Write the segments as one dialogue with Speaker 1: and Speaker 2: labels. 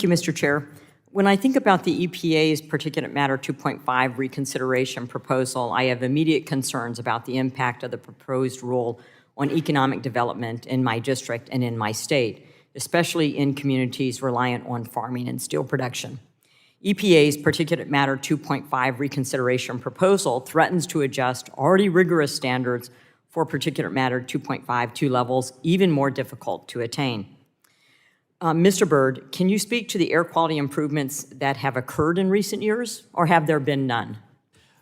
Speaker 1: Thank you, Mr. Chair. When I think about the EPA's Particulate Matter 2.5 reconsideration proposal, I have immediate concerns about the impact of the proposed rule on economic development in my district and in my state, especially in communities reliant on farming and steel production. EPA's Particulate Matter 2.5 reconsideration proposal threatens to adjust already rigorous standards for particulate matter 2.5 to levels even more difficult to attain. Mr. Byrd, can you speak to the air quality improvements that have occurred in recent years, or have there been none?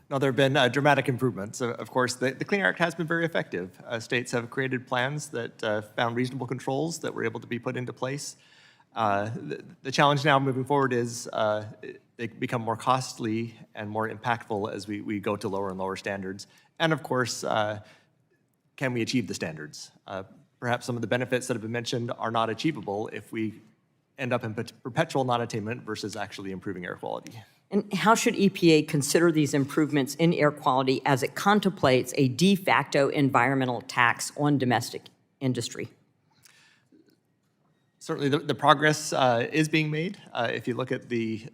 Speaker 2: No, there have been dramatic improvements. Of course, the Clean Air Act has been very effective. States have created plans that found reasonable controls that were able to be put into place. The challenge now moving forward is they become more costly and more impactful as we go to lower and lower standards. And of course, can we achieve the standards? Perhaps some of the benefits that have been mentioned are not achievable if we end up in perpetual non-attainment versus actually improving air quality.
Speaker 1: And how should EPA consider these improvements in air quality as it contemplates a de facto environmental tax on domestic industry?
Speaker 2: Certainly the progress is being made. If you look at the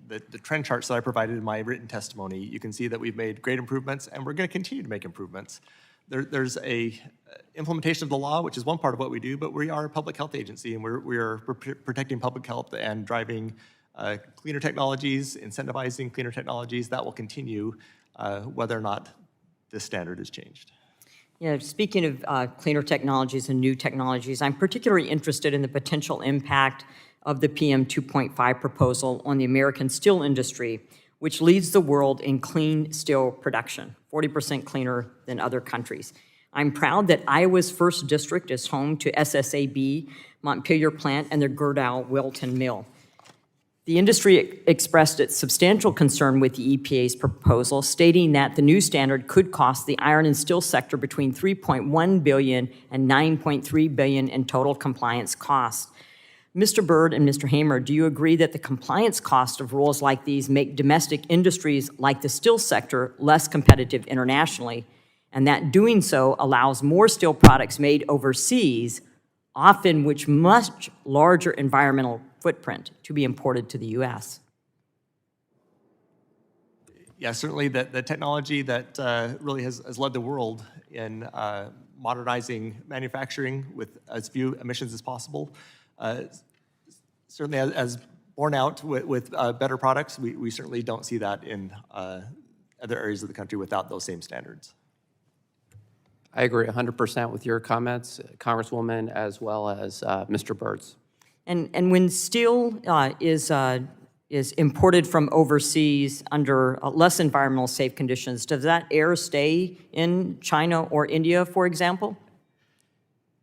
Speaker 2: trend charts that I provided in my written testimony, you can see that we've made great improvements, and we're going to continue to make improvements. There's a implementation of the law, which is one part of what we do, but we are a public health agency, and we are protecting public health and driving cleaner technologies, incentivizing cleaner technologies. That will continue whether or not this standard is changed.
Speaker 1: Yeah, speaking of cleaner technologies and new technologies, I'm particularly interested in the potential impact of the PM 2.5 proposal on the American steel industry, which leads the world in clean steel production, 40% cleaner than other countries. I'm proud that Iowa's 1st District is home to SSAB, Montpelier Plant, and their Gerdau Wilton Mill. The industry expressed its substantial concern with the EPA's proposal, stating that the new standard could cost the iron and steel sector between $3.1 billion and $9.3 billion in total compliance costs. Mr. Byrd and Mr. Hamer, do you agree that the compliance cost of rules like these make domestic industries like the steel sector less competitive internationally, and that doing so allows more steel products made overseas, often with much larger environmental footprint, to be imported to the U.S.?
Speaker 2: Yeah, certainly the technology that really has led the world in modernizing manufacturing with as few emissions as possible. Certainly as borne out with better products, we certainly don't see that in other areas of the country without those same standards.
Speaker 3: I agree 100% with your comments, Congresswoman, as well as Mr. Byrd's.
Speaker 1: And when steel is imported from overseas under less environmental safe conditions, does that air stay in China or India, for example?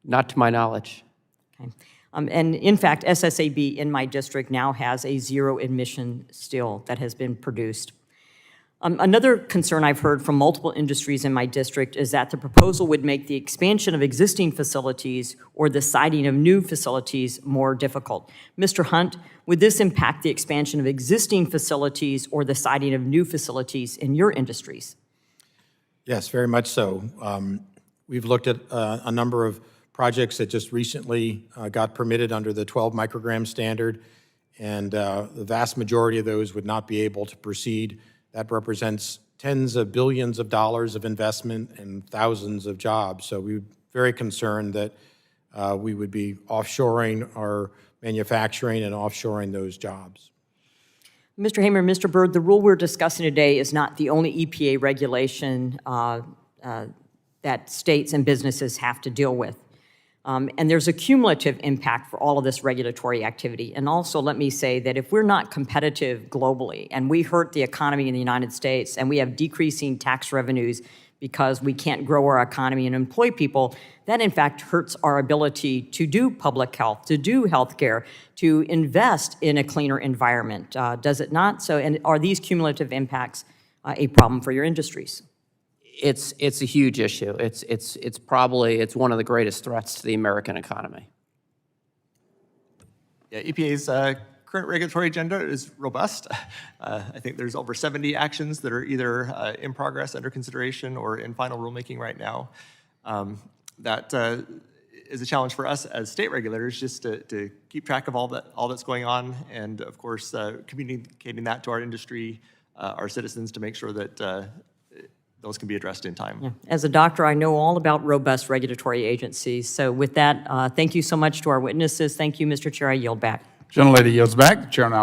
Speaker 3: Not to my knowledge.
Speaker 1: Okay. And in fact, SSAB in my district now has a zero-emission steel that has been produced. Another concern I've heard from multiple industries in my district is that the proposal would make the expansion of existing facilities or the siting of new facilities more difficult. Mr. Hunt, would this impact the expansion of existing facilities or the siting of new facilities in your industries?
Speaker 4: Yes, very much so. We've looked at a number of projects that just recently got permitted under the 12 microgram standard, and the vast majority of those would not be able to proceed. That represents tens of billions of dollars of investment and thousands of jobs. So we're very concerned that we would be offshoring our manufacturing and offshoring those jobs.
Speaker 1: Mr. Hamer, Mr. Byrd, the rule we're discussing today is not the only EPA regulation that states and businesses have to deal with. And there's a cumulative impact for all of this regulatory activity. And also, let me say that if we're not competitive globally and we hurt the economy in the United States and we have decreasing tax revenues because we can't grow our economy and employ people, that in fact hurts our ability to do public health, to do healthcare, to invest in a cleaner environment. Does it not? So, and are these cumulative impacts a problem for your industries?
Speaker 3: It's a huge issue. It's probably one of the greatest threats to the American economy.
Speaker 2: Yeah, EPA's current regulatory agenda is robust. I think there's over 70 actions that are either in progress, under consideration, or in final rulemaking right now. That is a challenge for us as state regulators, just to keep track of all that's going on, and of course, communicating that to our industry, our citizens, to make sure that those can be addressed in time.
Speaker 1: As a doctor, I know all about robust regulatory agencies. So with that, thank you so much to our witnesses. Thank you, Mr. Chair. I yield back.
Speaker 5: Gentlelady yields back. The chair now